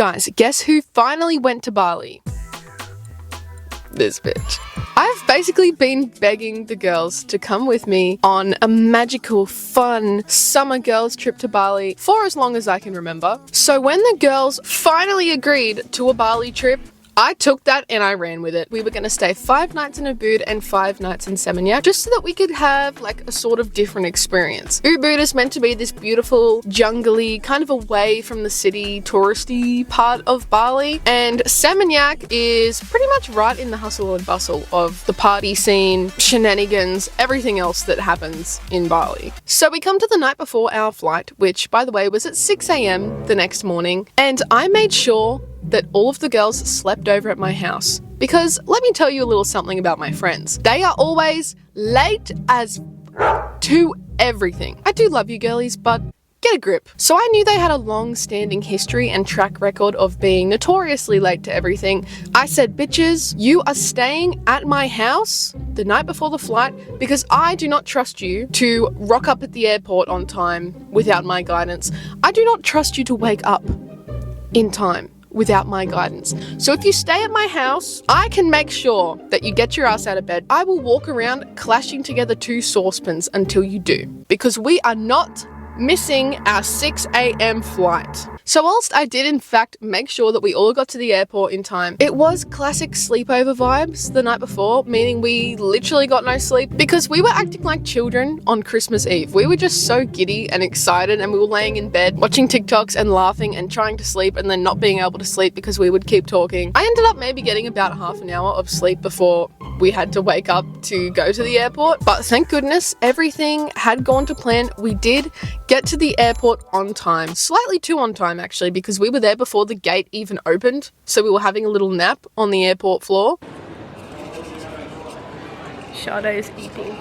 Guys, guess who finally went to Bali? This bitch. I've basically been begging the girls to come with me on a magical, fun summer girls trip to Bali for as long as I can remember. So when the girls finally agreed to a Bali trip, I took that and I ran with it. We were going to stay 5 nights in Ubud and 5 nights in Seminyak, just so that we could have like a sort of different experience. Ubud is meant to be this beautiful, jungly, kind of away from the city, touristy part of Bali. And Seminyak is pretty much right in the hustle and bustle of the party scene, shenanigans, everything else that happens in Bali. So we come to the night before our flight, which by the way was at 6 a.m. the next morning. And I made sure that all of the girls slept over at my house. Because let me tell you a little something about my friends. They are always late as to everything. I do love you girlies, but get a grip. So I knew they had a long-standing history and track record of being notoriously late to everything. I said, bitches, you are staying at my house the night before the flight because I do not trust you to rock up at the airport on time without my guidance. I do not trust you to wake up in time without my guidance. So if you stay at my house, I can make sure that you get your ass out of bed. I will walk around clashing together 2 saucepans until you do, because we are not missing our 6 a.m. flight. So whilst I did in fact make sure that we all got to the airport in time, it was classic sleepover vibes the night before, meaning we literally got no sleep because we were acting like children on Christmas Eve. We were just so giddy and excited, and we were laying in bed watching TikToks and laughing and trying to sleep and then not being able to sleep because we would keep talking. I ended up maybe getting about half an hour of sleep before we had to wake up to go to the airport, but thank goodness everything had gone to plan. We did get to the airport on time, slightly too on time actually, because we were there before the gate even opened, so we were having a little nap on the airport floor. Sade is eating.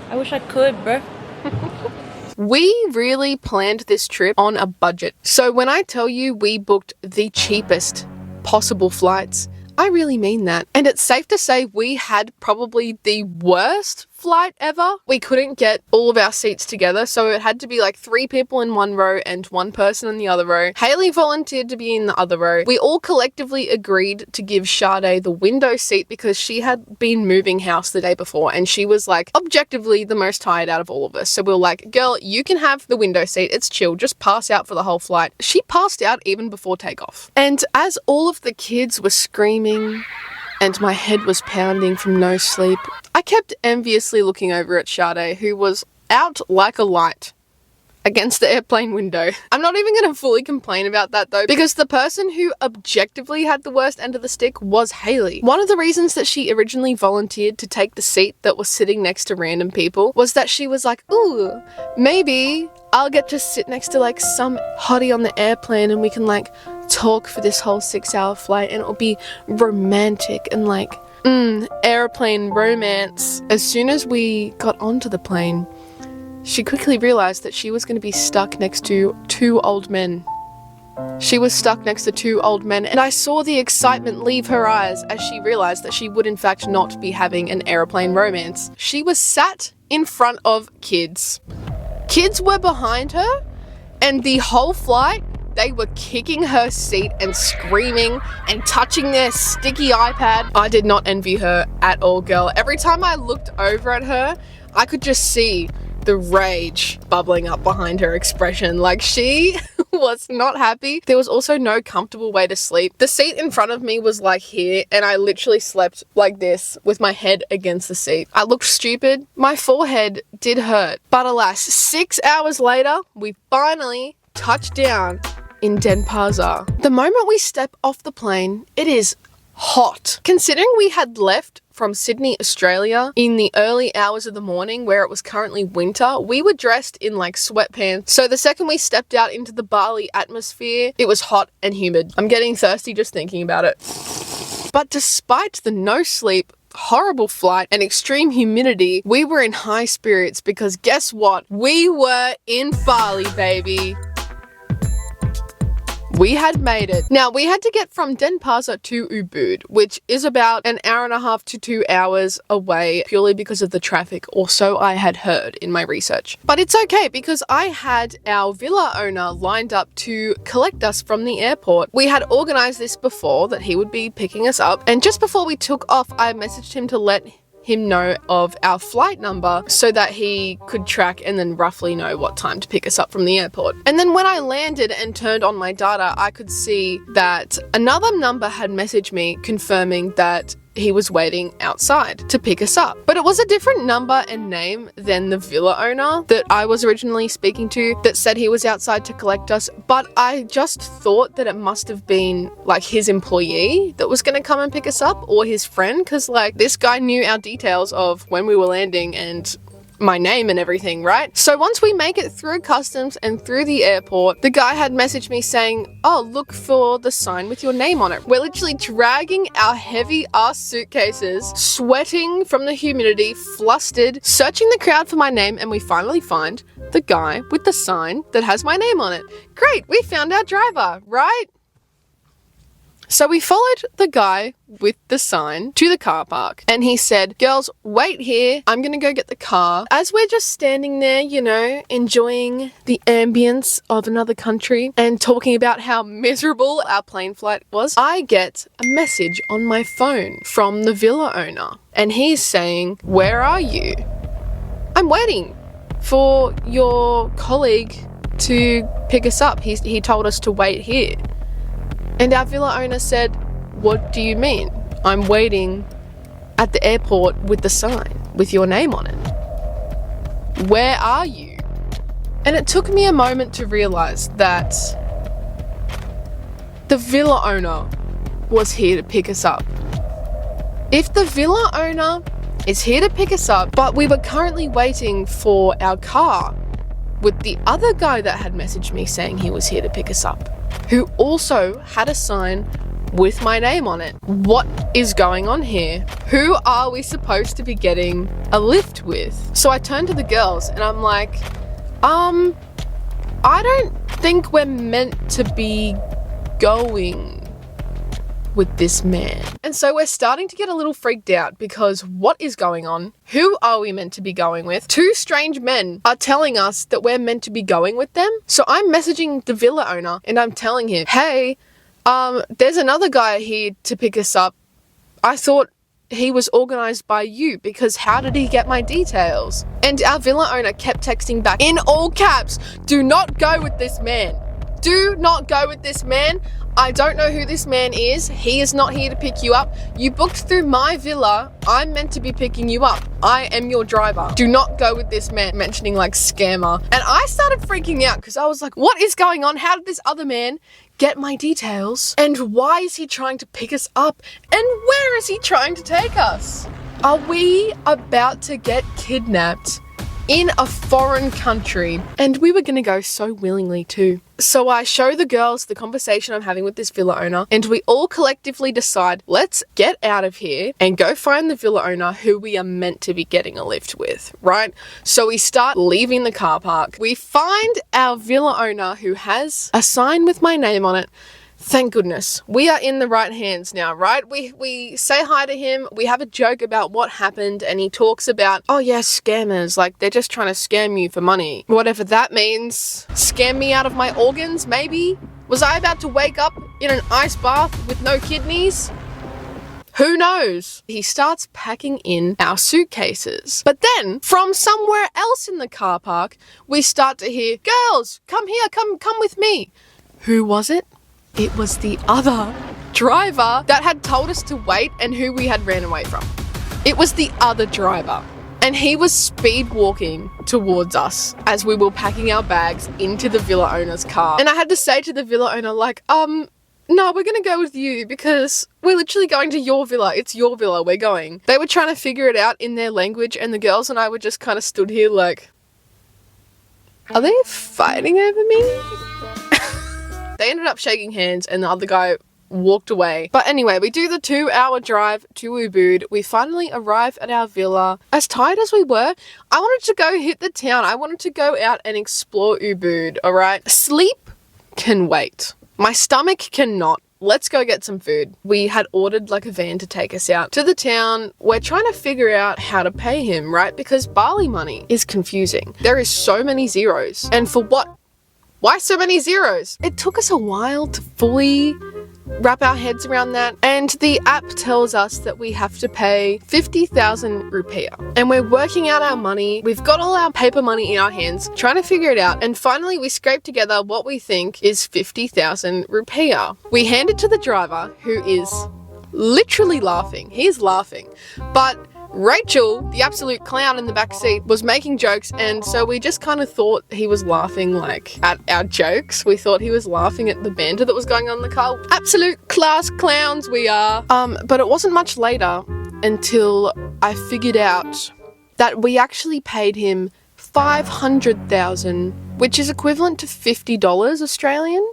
I wish I could, bro. We really planned this trip on a budget. So when I tell you we booked the cheapest possible flights, I really mean that. And it's safe to say we had probably the worst flight ever. We couldn't get all of our seats together, so it had to be like 3 people in one row and 1 person in the other row. Haley volunteered to be in the other row. We all collectively agreed to give Sade the window seat because she had been moving house the day before and she was like objectively the most tired out of all of us. So we were like, girl, you can have the window seat. It's chill. Just pass out for the whole flight. She passed out even before takeoff. And as all of the kids were screaming and my head was pounding from no sleep, I kept enviously looking over at Sade, who was out like a light against the airplane window. I'm not even going to fully complain about that though, because the person who objectively had the worst end of the stick was Haley. One of the reasons that she originally volunteered to take the seat that was sitting next to random people was that she was like, ooh, maybe I'll get to sit next to like some hottie on the airplane and we can like talk for this whole 6-hour flight and it'll be romantic and like airplane romance. As soon as we got onto the plane, she quickly realized that she was going to be stuck next to 2 old men. She was stuck next to 2 old men, and I saw the excitement leave her eyes as she realized that she would in fact not be having an airplane romance. She was sat in front of kids. Kids were behind her, and the whole flight they were kicking her seat and screaming and touching their sticky iPad. I did not envy her at all, girl. Every time I looked over at her, I could just see the rage bubbling up behind her expression. Like, she was not happy. There was also no comfortable way to sleep. The seat in front of me was like here, and I literally slept like this with my head against the seat. I looked stupid. My forehead did hurt. But alas, 6 hours later, we finally touched down in Denpasar. The moment we step off the plane, it is hot. Considering we had left from Sydney, Australia in the early hours of the morning where it was currently winter, we were dressed in like sweatpants. So the second we stepped out into the Bali atmosphere, it was hot and humid. I'm getting thirsty just thinking about it. But despite the no sleep, horrible flight and extreme humidity, we were in high spirits because guess what? We were in Bali, baby. We had made it. Now, we had to get from Denpasar to Ubud, which is about an hour and a half to 2 hours away, purely because of the traffic, or so I had heard in my research. But it's okay, because I had our villa owner lined up to collect us from the airport. We had organized this before, that he would be picking us up, and just before we took off, I messaged him to let him know of our flight number so that he could track and then roughly know what time to pick us up from the airport. And then when I landed and turned on my data, I could see that another number had messaged me confirming that he was waiting outside to pick us up. But it was a different number and name than the villa owner that I was originally speaking to that said he was outside to collect us. But I just thought that it must have been like his employee that was going to come and pick us up, or his friend, because like this guy knew our details of when we were landing and my name and everything, right? So once we make it through customs and through the airport, the guy had messaged me saying, oh, look for the sign with your name on it. We're literally dragging our heavy ass suitcases, sweating from the humidity, flustered, searching the crowd for my name, and we finally find the guy with the sign that has my name on it. Great, we found our driver, right? So we followed the guy with the sign to the car park, and he said, girls, wait here. I'm gonna go get the car. As we're just standing there, you know, enjoying the ambience of another country and talking about how miserable our plane flight was, I get a message on my phone from the villa owner, and he's saying, where are you? I'm waiting for your colleague to pick us up. He told us to wait here. And our villa owner said, what do you mean? I'm waiting at the airport with the sign with your name on it. Where are you? And it took me a moment to realize that the villa owner was here to pick us up. If the villa owner is here to pick us up, but we were currently waiting for our car with the other guy that had messaged me saying he was here to pick us up, who also had a sign with my name on it. What is going on here? Who are we supposed to be getting a lift with? So I turned to the girls and I'm like, I don't think we're meant to be going with this man. And so we're starting to get a little freaked out, because what is going on? Who are we meant to be going with? Two strange men are telling us that we're meant to be going with them. So I'm messaging the villa owner and I'm telling him, hey, there's another guy here to pick us up. I thought he was organized by you, because how did he get my details? And our villa owner kept texting back in all caps, do not go with this man. Do not go with this man. I don't know who this man is. He is not here to pick you up. You booked through my villa. I'm meant to be picking you up. I am your driver. Do not go with this man, mentioning like scammer. And I started freaking out, because I was like, what is going on? How did this other man get my details? And why is he trying to pick us up? And where is he trying to take us? Are we about to get kidnapped in a foreign country? And we were gonna go so willingly too. So I show the girls the conversation I'm having with this villa owner, and we all collectively decide, let's get out of here and go find the villa owner who we are meant to be getting a lift with, right? So we start leaving the car park. We find our villa owner who has a sign with my name on it. Thank goodness. We are in the right hands now, right? We say hi to him. We have a joke about what happened, and he talks about, oh yeah, scammers, like they're just trying to scam you for money. Whatever that means. Scam me out of my organs, maybe? Was I about to wake up in an ice bath with no kidneys? Who knows? He starts packing in our suitcases. But then, from somewhere else in the car park, we start to hear, girls, come here, come with me. Who was it? It was the other driver that had told us to wait and who we had ran away from. It was the other driver. And he was speed walking towards us as we were packing our bags into the villa owner's car. And I had to say to the villa owner, like, no, we're gonna go with you because we're literally going to your villa. It's your villa, we're going. They were trying to figure it out in their language, and the girls and I were just kind of stood here like, are they fighting over me? They ended up shaking hands and the other guy walked away. But anyway, we do the 2-hour drive to Ubud. We finally arrive at our villa. As tired as we were, I wanted to go hit the town. I wanted to go out and explore Ubud, all right? Sleep can wait. My stomach cannot. Let's go get some food. We had ordered like a van to take us out to the town. We're trying to figure out how to pay him, right? Because Bali money is confusing. There is so many zeros. And for what? Why so many zeros? It took us a while to fully wrap our heads around that, and the app tells us that we have to pay 50,000 rupiah. And we're working out our money. We've got all our paper money in our hands, trying to figure it out, and finally we scrape together what we think is 50,000 rupiah. We hand it to the driver, who is literally laughing. He's laughing. But Rachel, the absolute clown in the back seat, was making jokes, and so we just kind of thought he was laughing like at our jokes. We thought he was laughing at the banter that was going on in the car. Absolute class clowns we are. But it wasn't much later until I figured out that we actually paid him 500,000, which is equivalent to $50 Australian.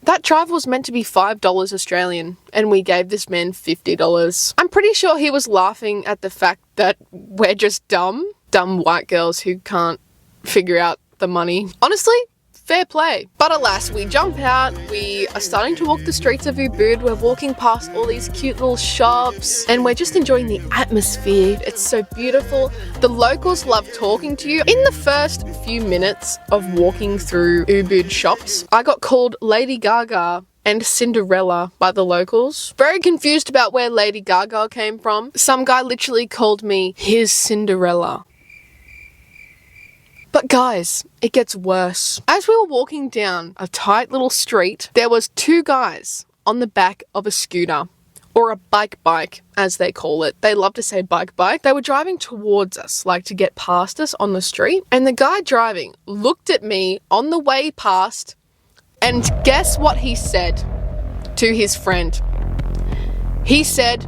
That driver was meant to be $5 Australian, and we gave this man $50. I'm pretty sure he was laughing at the fact that we're just dumb white girls who can't figure out the money. Honestly, fair play. But alas, we jump out, we are starting to walk the streets of Ubud, we're walking past all these cute little shops, and we're just enjoying the atmosphere. It's so beautiful. The locals love talking to you. In the first few minutes of walking through Ubud shops, I got called Lady Gaga and Cinderella by the locals. Very confused about where Lady Gaga came from. Some guy literally called me his Cinderella. But guys, it gets worse. As we were walking down a tight little street, there was two guys on the back of a scooter, or a bike, as they call it. They love to say bike. They were driving towards us, like to get past us on the street. And the guy driving looked at me on the way past, and guess what he said to his friend? He said,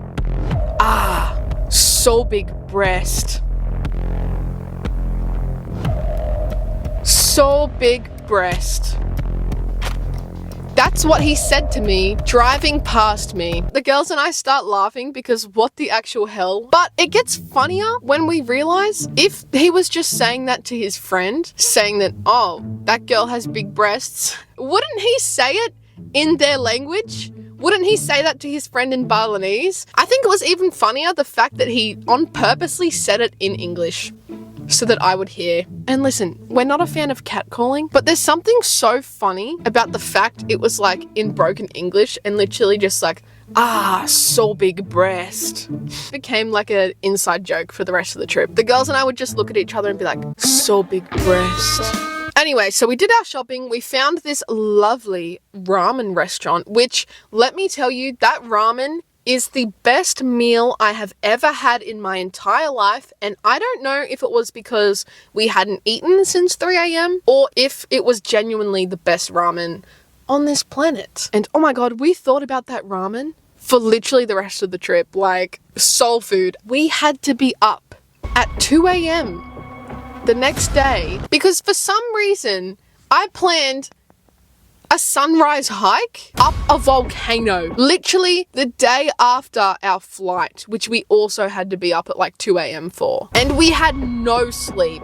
so big breast. So big breast. That's what he said to me, driving past me. The girls and I start laughing because what the actual hell? But it gets funnier when we realize if he was just saying that to his friend, saying that, oh, that girl has big breasts, wouldn't he say it in their language? Wouldn't he say that to his friend in Balinese? I think it was even funnier the fact that he on purposely said it in English so that I would hear. And listen, we're not a fan of catcalling, but there's something so funny about the fact it was like in broken English and literally just like, so big breast. It became like an inside joke for the rest of the trip. The girls and I would just look at each other and be like, so big breast. Anyway, so we did our shopping. We found this lovely ramen restaurant, which, let me tell you, that ramen is the best meal I have ever had in my entire life, and I don't know if it was because we hadn't eaten since 3 a.m. or if it was genuinely the best ramen on this planet. And oh my god, we thought about that ramen for literally the rest of the trip, like soul food. We had to be up at 2 a.m. the next day because for some reason I planned a sunrise hike up a volcano, literally the day after our flight, which we also had to be up at like 2 a.m. for. And we had no sleep.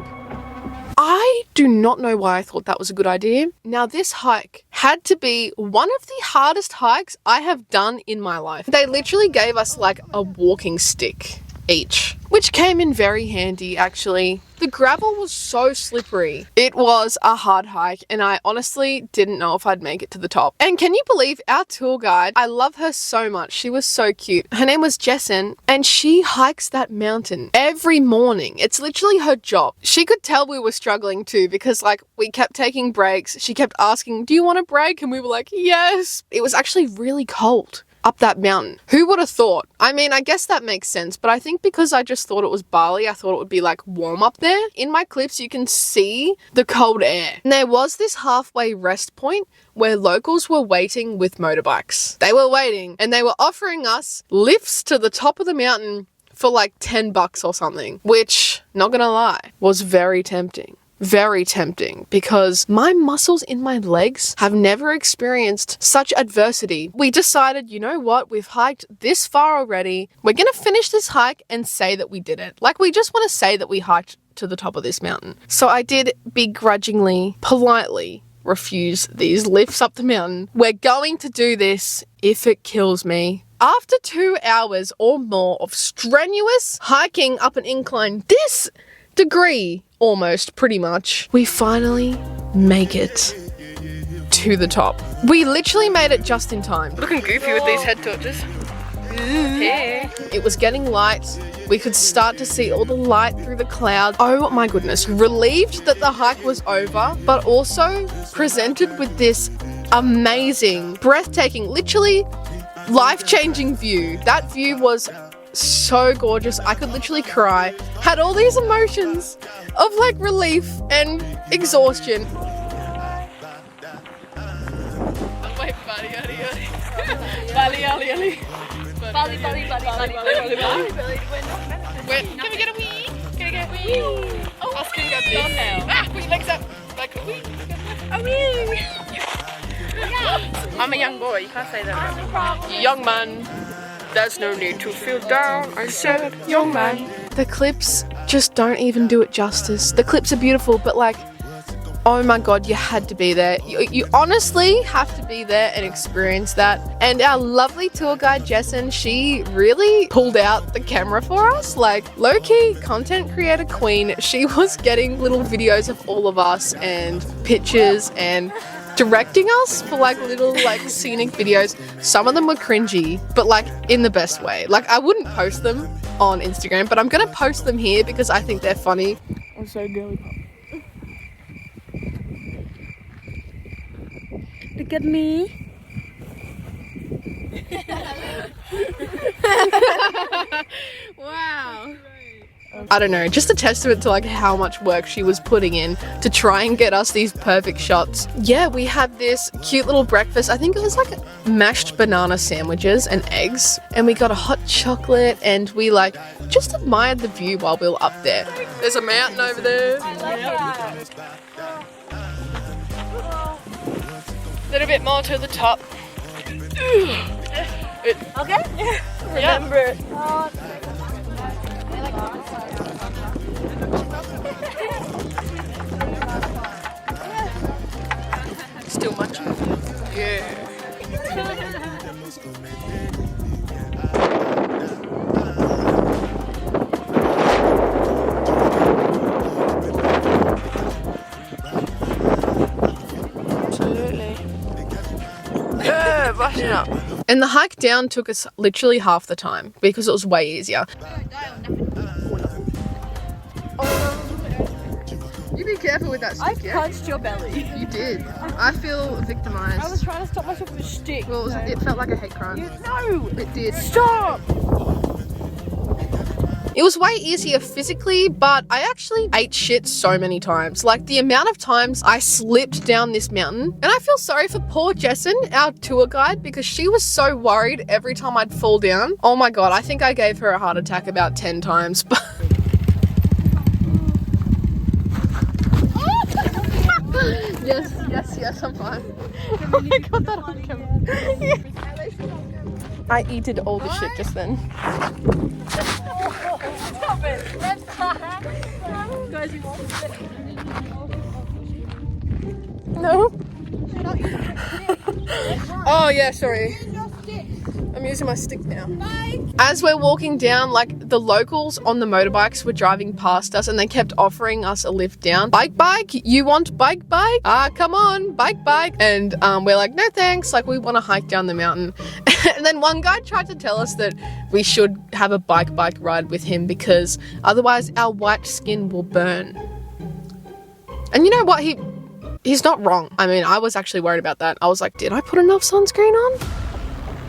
I do not know why I thought that was a good idea. Now, this hike had to be one of the hardest hikes I have done in my life. They literally gave us like a walking stick each, which came in very handy actually. The gravel was so slippery. It was a hard hike and I honestly didn't know if I'd make it to the top. And can you believe our tour guide? I love her so much. She was so cute. Her name was Jessen and she hikes that mountain every morning. It's literally her job. She could tell we were struggling too because like we kept taking breaks. She kept asking, do you want a break? And we were like, yes. It was actually really cold up that mountain. Who would have thought? I mean, I guess that makes sense, but I think because I just thought it was Bali, I thought it would be like warm up there. In my clips, you can see the cold air. And there was this halfway rest point where locals were waiting with motorbikes. They were waiting and they were offering us lifts to the top of the mountain for like $10 or something, which, not gonna lie, was very tempting. Very tempting because my muscles in my legs have never experienced such adversity. We decided, you know what, we've hiked this far already. We're gonna finish this hike and say that we did it. Like we just want to say that we hiked to the top of this mountain. So I did begrudgingly, politely refuse these lifts up the mountain. We're going to do this if it kills me. After 2 hours or more of strenuous hiking up an incline this degree, almost, pretty much, we finally make it to the top. We literally made it just in time. Looking goofy with these head torches. Yeah. It was getting light. We could start to see all the light through the clouds. Oh my goodness. Relieved that the hike was over, but also presented with this amazing, breathtaking, literally life-changing view. That view was so gorgeous. I could literally cry. Had all these emotions of like relief and exhaustion. Wait, Bali. Wait, can we get a wee? Can we get a wee? Oh, I can get this. Ah, put your legs up. Like a wee. A wee. I'm a young boy, you can't say that. Young man, there's no need to feel down. I said, young man. The clips just don't even do it justice. The clips are beautiful, but like, oh my god, you had to be there. You honestly have to be there and experience that. And our lovely tour guide, Jessin, she really pulled out the camera for us. Like, low-key content creator queen. She was getting little videos of all of us and pictures and directing us for like little like scenic videos. Some of them were cringy, but like in the best way. Like, I wouldn't post them on Instagram, but I'm gonna post them here because I think they're funny. I'm so girly pop. Look at me. Wow. I don't know, just a testament to like how much work she was putting in to try and get us these perfect shots. Yeah, we had this cute little breakfast. I think it was like mashed banana sandwiches and eggs, and we got a hot chocolate, and we like just admired the view while we were up there. There's a mountain over there. I like that. A little bit more to the top. Okay? Remember. Still munching. Yeah. Absolutely. Yeah, brushing up. And the hike down took us literally half the time because it was way easier. You be careful with that stick, I punched your belly. You did. I feel victimized. I was trying to stop myself with a stick. Well, it felt like a hate crime. No! It did. Stop! It was way easier physically, but I actually ate shit so many times. Like, the amount of times I slipped down this mountain. And I feel sorry for poor Jessin, our tour guide, because she was so worried every time I'd fall down. Oh my god, I think I gave her a heart attack about 10 times. Yes, I'm fine. I got that on camera. I eated all the shit just then. Stop it! Guys, you want No? Oh yeah, sorry. I'm using my stick now. Bye. As we're walking down, like, the locals on the motorbikes were driving past us and they kept offering us a lift down. Bike, you want bike? Come on, bike. And we're like, no thanks, like, we want to hike down the mountain. And then one guy tried to tell us that we should have a bike ride with him because otherwise our white skin will burn. And you know what, he's not wrong. I mean, I was actually worried about that. I was like, did I put enough sunscreen on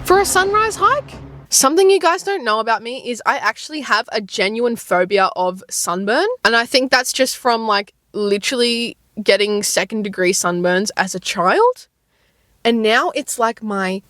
for a sunrise hike? Something you guys don't know about me is I actually have a genuine phobia of sunburn. And I think that's just from like literally getting 2nd-degree sunburns as a child. And now it's like my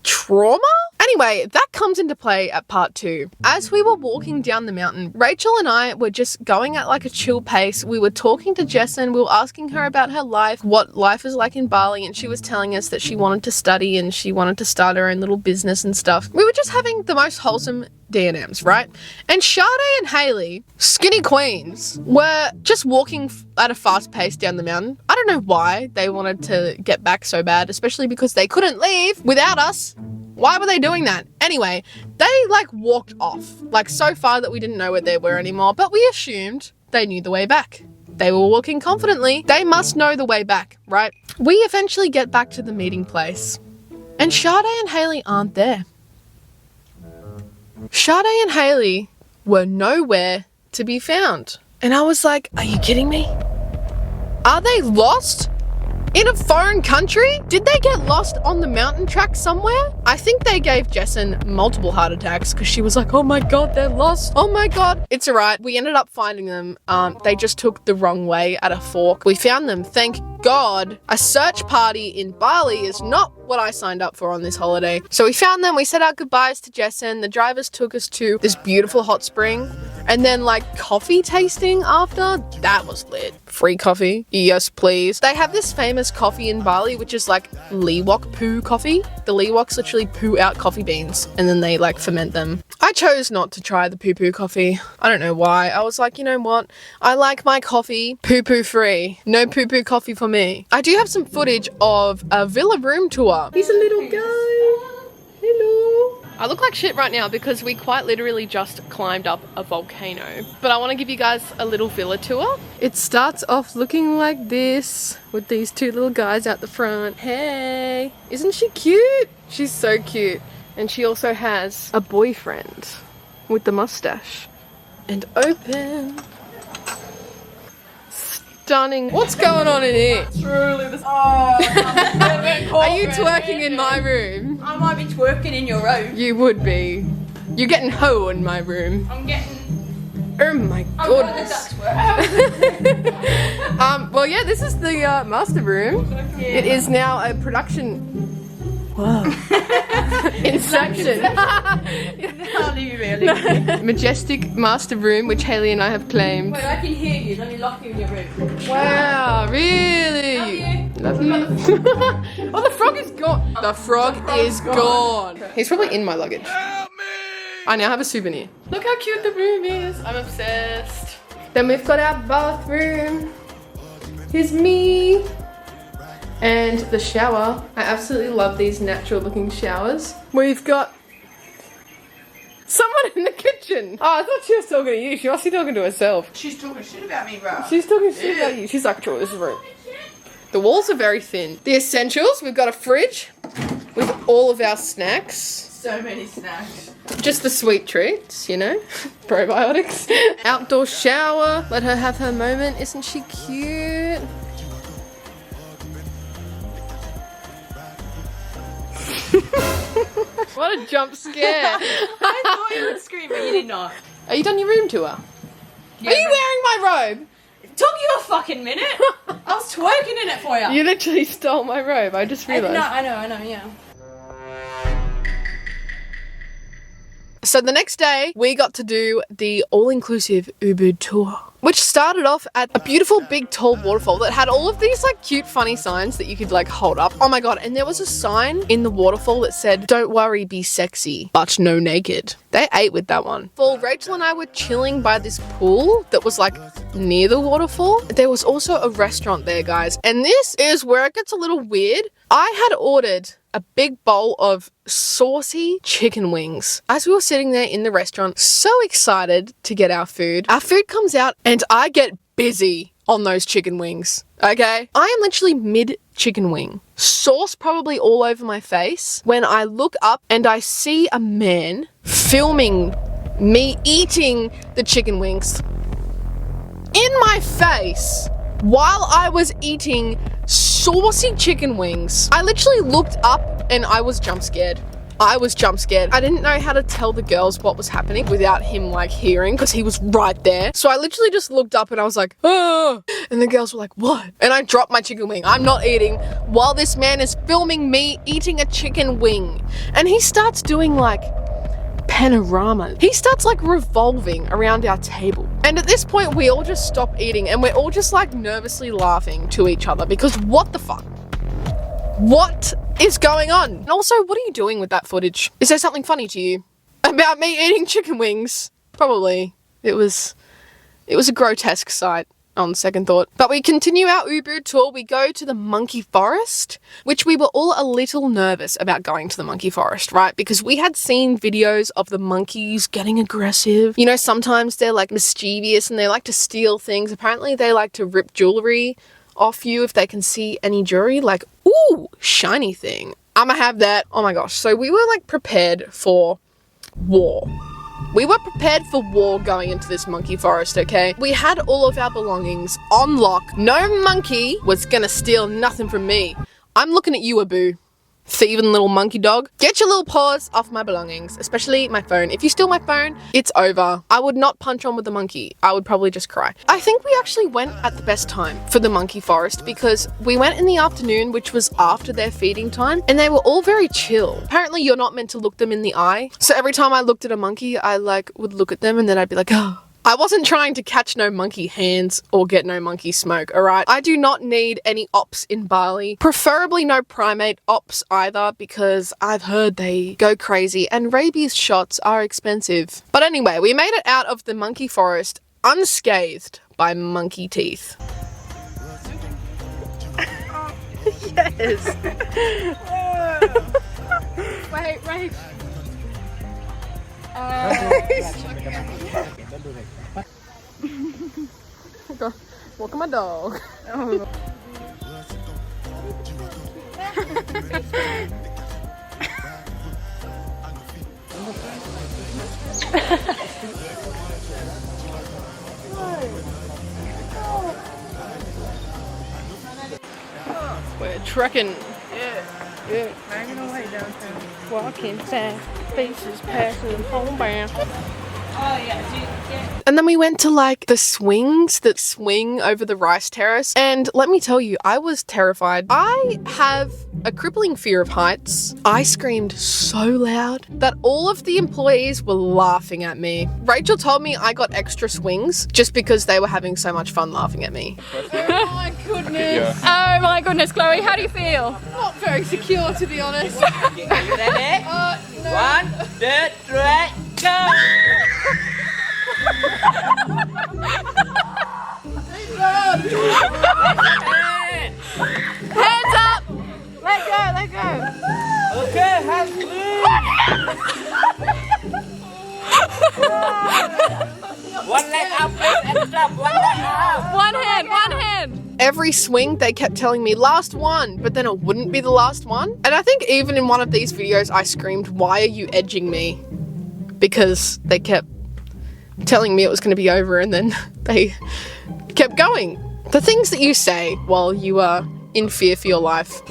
trauma? Anyway, that comes into play at part 2. As we were walking down the mountain, Rachel and I were just going at like a chill pace. We were talking to Jessin, we were asking her about her life, what life is like in Bali, and she was telling us that she wanted to study and she wanted to start her own little business and stuff. We were just having the most wholesome D&Ms, right? And Sade and Hayley, skinny queens, were just walking at a fast pace down the mountain. I don't know why they wanted to get back so bad, especially because they couldn't leave without us. Why were they doing that? Anyway, they like walked off, like so far that we didn't know where they were anymore, but we assumed they knew the way back. They were walking confidently. They must know the way back, right? We eventually get back to the meeting place, and Sade and Hayley aren't there. Sade and Hayley were nowhere to be found. And I was like, are you kidding me? Are they lost? In a foreign country? Did they get lost on the mountain track somewhere? I think they gave Jesson multiple heart attacks because she was like, oh my God, they're lost. Oh my God. It's all right. We ended up finding them. They just took the wrong way at a fork. We found them. Thank God. A search party in Bali is not what I signed up for on this holiday. So we found them. We said our goodbyes to Jesson. The drivers took us to this beautiful hot spring. And then like coffee tasting after. That was lit. Free coffee. Yes, please. They have this famous coffee in Bali, which is like Liwok poo coffee. The Liwoks literally poo out coffee beans and then they like ferment them. I chose not to try the poo-poo coffee. I don't know why. I was like, you know what? I like my coffee poo-poo free. No poo-poo coffee for me. I do have some footage of a villa room tour. He's a little guy. Hello. I look like shit right now because we quite literally just climbed up a volcano. But I want to give you guys a little villa tour. It starts off looking like this with these two little guys out the front. Hey, isn't she cute? She's so cute. And she also has a boyfriend with the mustache. And open. Stunning. What's going on in here? Truly, this. Oh, Are you twerking in my room? I might be twerking in your room. You would be. You're getting hoe in my room. I'm getting. Oh my goodness. Well, yeah, this is the master room. Yeah. It is now a production. Wow. Inception. Majestic master room, which Hayley and I have claimed. Wait, I can hear you. Let me lock you in your room. Wow, really? Love you. Oh, the frog is gone. The frog is gone. He's probably in my luggage. Help me! I now have a souvenir. Look how cute the room is. I'm obsessed. Then we've got our bathroom. Here's me. And the shower. I absolutely love these natural looking showers. We've got someone in the kitchen. Oh, I thought she was talking to you. She must be talking to herself. She's talking shit about me, bro. She's talking shit about you. She's like, "Troy, this is room." The walls are very thin. The essentials, we've got a fridge with all of our snacks. So many snacks. Just the sweet treats, you know? Probiotics. Outdoor shower. Let her have her moment. Isn't she cute? What a jump scare. I thought you would scream, but you did not. Are you done your room tour? Yeah, are you wearing my robe? It took you a fucking minute. I was twerking in it for you. You literally stole my robe. I just realised. No, I know, yeah. So the next day, we got to do the all-inclusive Ubud tour, which started off at a beautiful big tall waterfall that had all of these like cute funny signs that you could like hold up. Oh my god, and there was a sign in the waterfall that said, "Don't worry, be sexy, but no naked." They ate with that one. Well, Rachel and I were chilling by this pool that was like near the waterfall. There was also a restaurant there, guys, and this is where it gets a little weird. I had ordered a big bowl of saucy chicken wings. As we were sitting there in the restaurant, so excited to get our food comes out and I get busy on those chicken wings, okay? I am literally mid-chicken wing. Sauce probably all over my face when I look up and I see a man filming me eating the chicken wings in my face while I was eating saucy chicken wings. I literally looked up and I was jump scared. I didn't know how to tell the girls what was happening without him like hearing because he was right there. So I literally just looked up and I was like, oh, and the girls were like, what? And I dropped my chicken wing. I'm not eating while this man is filming me eating a chicken wing. And he starts doing like panorama. He starts like revolving around our table. And at this point, we all just stop eating and we're all just like nervously laughing to each other because what the fuck? What is going on? And also, what are you doing with that footage? Is there something funny to you? about me eating chicken wings. Probably. It was a grotesque sight on second thought. But we continue our Ubud tour. We go to the monkey forest, which we were all a little nervous about going to the monkey forest, right? Because we had seen videos of the monkeys getting aggressive. You know, sometimes they're like mischievous and they like to steal things. Apparently they like to rip jewelry off you if they can see any jewelry. Like, ooh, shiny thing. I'ma have that. Oh my gosh. So we were like prepared for war. We were prepared for war going into this monkey forest, okay? We had all of our belongings on lock. No monkey was gonna steal nothing from me. I'm looking at you, Abu. Thieving little monkey dog. Get your little paws off my belongings, especially my phone. If you steal my phone, it's over. I would not punch on with the monkey. I would probably just cry. I think we actually went at the best time for the monkey forest because we went in the afternoon, which was after their feeding time, and they were all very chill. Apparently you're not meant to look them in the eye. So every time I looked at a monkey, I like would look at them and then I'd be like, oh. I wasn't trying to catch no monkey hands or get no monkey smoke, alright? I do not need any ops in Bali. Preferably no primate ops either because I've heard they go crazy and rabies shots are expensive. But anyway, we made it out of the monkey forest unscathed by monkey teeth. Yes! Wait. Walk my dog. Oh. We're trekking. Yeah. Banging away downtown. Walking fast, faces passing homebound. Oh yeah, And then we went to like the swings that swing over the rice terrace. And let me tell you, I was terrified. I have a crippling fear of heights. I screamed so loud that all of the employees were laughing at me. Rachel told me I got extra swings just because they were having so much fun laughing at me. Oh my goodness. Oh my goodness, Chloe, how do you feel? Not very secure, to be honest. You ready? No. 1, 2, 3, go! Hands up! Let go. Okay, hands free! One leg up, please, and drop. One leg up. One hand. Every swing they kept telling me last one, but then it wouldn't be the last one. And I think even in one of these videos I screamed, why are you edging me? Because they kept telling me it was going to be over and then they kept going. The things that you say while you are in fear for your life.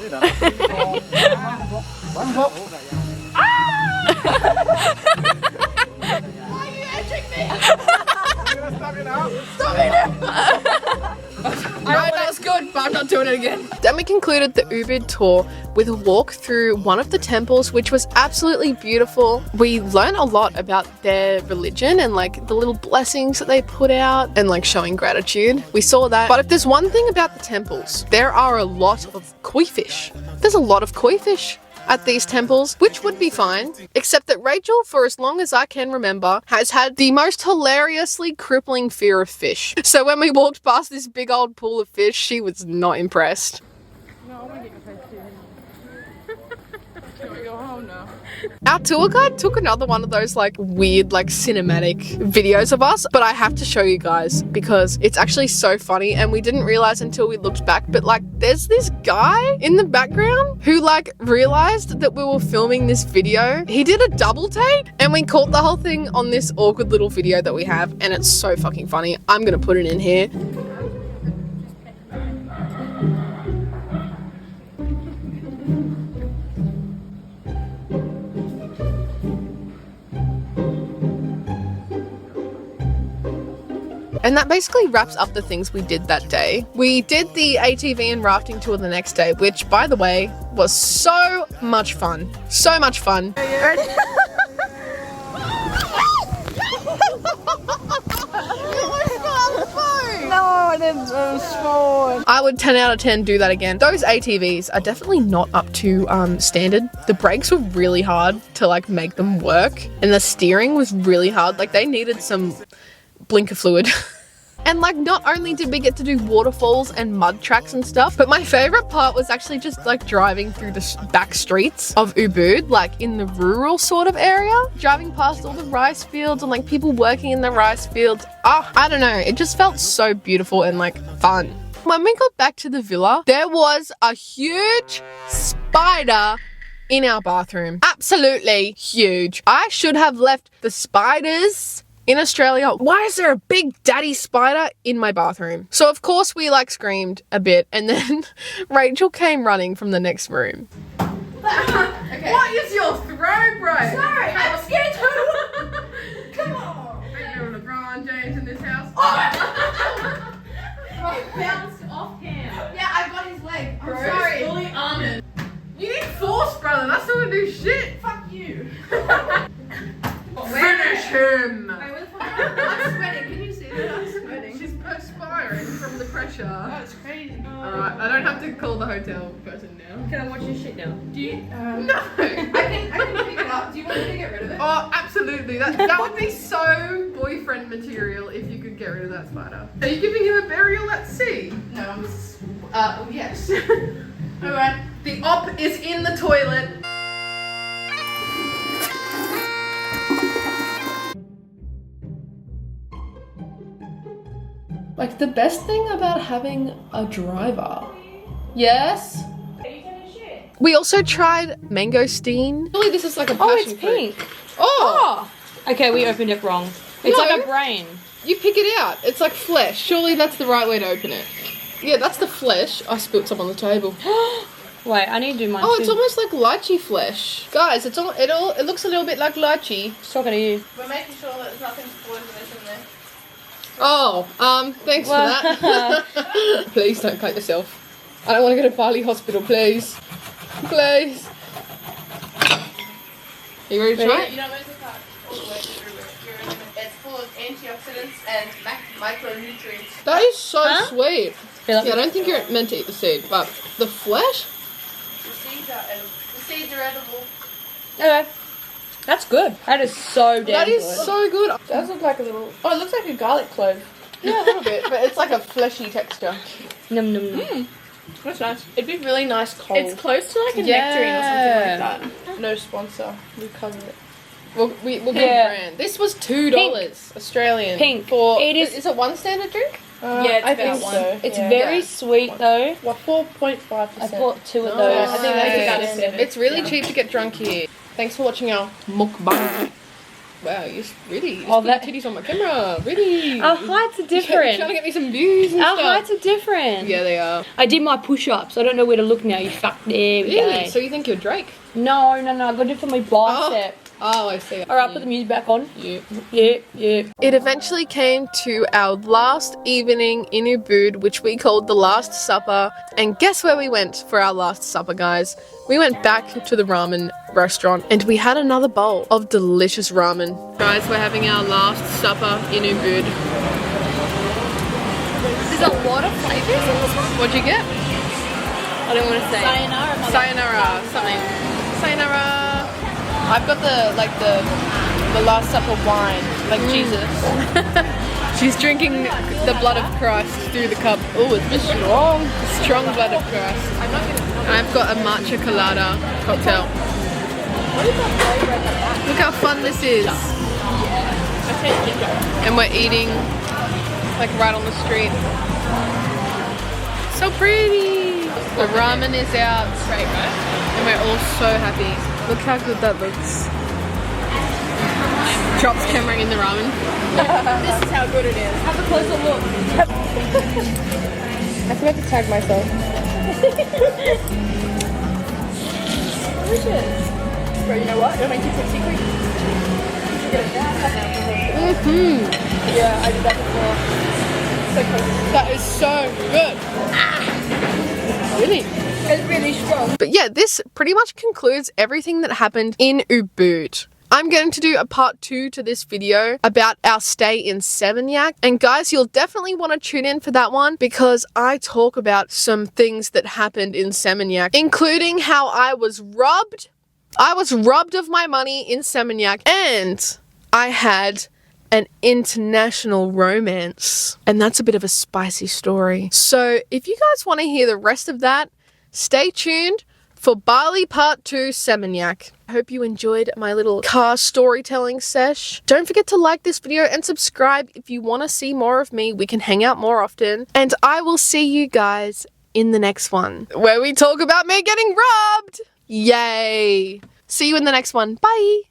Alright, that was good, but I'm not doing it again. Then we concluded the Ubud tour with a walk through one of the temples, which was absolutely beautiful. We learned a lot about their religion and like the little blessings that they put out and like showing gratitude. We saw that. But if there's one thing about the temples, there are a lot of koi fish. There's a lot of koi fish at these temples, which would be fine, except that Rachel, for as long as I can remember, has had the most hilariously crippling fear of fish. So when we walked past this big old pool of fish, she was not impressed. No, I want to get your face too. Go home now. Our tour guide took another one of those like weird like cinematic videos of us, but I have to show you guys because it's actually so funny and we didn't realize until we looked back, but like there's this guy in the background who like realized that we were filming this video. He did a double take and we caught the whole thing on this awkward little video that we have and it's so fucking funny. I'm gonna put it in here. And that basically wraps up the things we did that day. We did the ATV and rafting tour the next day, which, by the way, was so much fun. So much fun. No, I Oh, they're so small. I would 10 out of 10 do that again. Those ATVs are definitely not up to standard. The brakes were really hard to like make them work, and the steering was really hard. Like they needed some blinker fluid. And like not only did we get to do waterfalls and mud tracks and stuff, but my favorite part was actually just like driving through the back streets of Ubud, like in the rural sort of area, driving past all the rice fields and like people working in the rice fields. I don't know, it just felt so beautiful and like fun. When we got back to the villa, there was a huge spider in our bathroom. Absolutely huge. I should have left the spiders in Australia. Why is there a big daddy spider in my bathroom? So of course we like screamed a bit, and then Rachel came running from the next room. Okay. What is your throw, bro? Sorry, I'm scared too. Come on. Are you LeBron James in this house? It bounced off him. Yeah, I got his leg. I'm Bro, sorry. fully armored. You need force, brother. That's not gonna do shit. Fuck you. Finish him. Wait, where the fuck am I? I'm sweating. Can you see that? I'm sweating. She's perspiring from the pressure. Oh, it's crazy. Alright, I don't have to call the hotel person now. Can I watch your shit now? Do you? No. I can pick it up. Do you want me to get rid of it? Oh, absolutely. That would be so boyfriend material if you could get rid of that spider. Are you giving him a burial at sea? No, I'm yes. Alright. The op is in the toilet. Like the best thing about having a driver. Yes? We also tried mangosteen. Really, this is like a passion Oh, it's fruit. pink. Oh! Okay, we opened it wrong. It's No. like a brain. You pick it out. It's like flesh. Surely that's the right way to open it. Yeah, that's the flesh. I spilt some on the table. Wait, I need to do mine Oh, too. it's almost like lychee flesh. Guys, it looks a little bit like lychee. Just talking to you. We're making sure that there's nothing poisonous in there. Oh, thanks for that. Please don't cut yourself. I don't want to go to Bali hospital, please. Please. You ready to try it? You don't want to cut all the way through it. It's full of antioxidants and micronutrients. That is so Huh? sweet. Feel like Yeah, I don't think you're meant to eat the seed, but the flesh? The seeds are edible. The seeds are edible. Okay. That's good. That is so damn That is good. so good. It does look like a little... Oh, it looks like a garlic clove. Yeah, a little bit, but it's like a fleshy texture. Num num num. That's nice. It'd be really nice cold. It's close to like a nectarine or something like that. No sponsor. We cover it. We'll get Yeah. a brand. This was $2 Australian. Pink. For It is- it one standard drink? Yeah, it's I about think one. so. It's Yeah. very Yeah. sweet though. What, 4.5%? I bought 2 of those. I think that's about a Nice. 7. It's really cheap to get drunk here. Thanks for watching our mukbang. Wow, you really Oh, that that- titties on my camera. Really? Our heights are You're different. trying to get me some views and Our stuff. heights are different. Yeah, they are. I did my push-ups. I don't know where to look now. You fuck. There we Really? go. So you think you're Drake? No. I got it for my bicep. Oh, I see. All right, put the music back on. Yeah. Yeah. It eventually came to our last evening in Ubud, which we called the Last Supper. And guess where we went for our Last Supper, guys? We went back to the ramen restaurant and we had another bowl of delicious ramen. Guys, we're having our Last Supper in Ubud. There's a lot of flavors in this one. What'd you get? I don't want to say. Sayonara, something. Sayonara. I've got the Last Supper wine, like Jesus. She's drinking the blood of Christ through the cup. Oh, it's strong. Strong blood of Christ. And I've got a matcha colada cocktail. Look how fun this is. And we're eating like right on the street. So pretty. The ramen is out. Great, right? And we're all so happy. Look how good that looks. Drops camera in the ramen. This is how good it is. Have a closer look. I forgot to tag myself. Delicious. Bro, you know what? It'll make you a secret. Yeah, I did that before. So close. That is so good. Really? It's really strong. But yeah, this pretty much concludes everything that happened in Ubud. I'm going to do a part 2 to this video about our stay in Seminyak. And guys, you'll definitely want to tune in for that one because I talk about some things that happened in Seminyak, including how I was robbed. I was robbed of my money in Seminyak, and I had an international romance. And that's a bit of a spicy story. So if you guys want to hear the rest of that, stay tuned for Bali Part 2 Seminyak. I hope you enjoyed my little car storytelling sesh. Don't forget to like this video and subscribe if you want to see more of me. We can hang out more often. And I will see you guys in the next one, where we talk about me getting robbed. Yay! See you in the next one. Bye!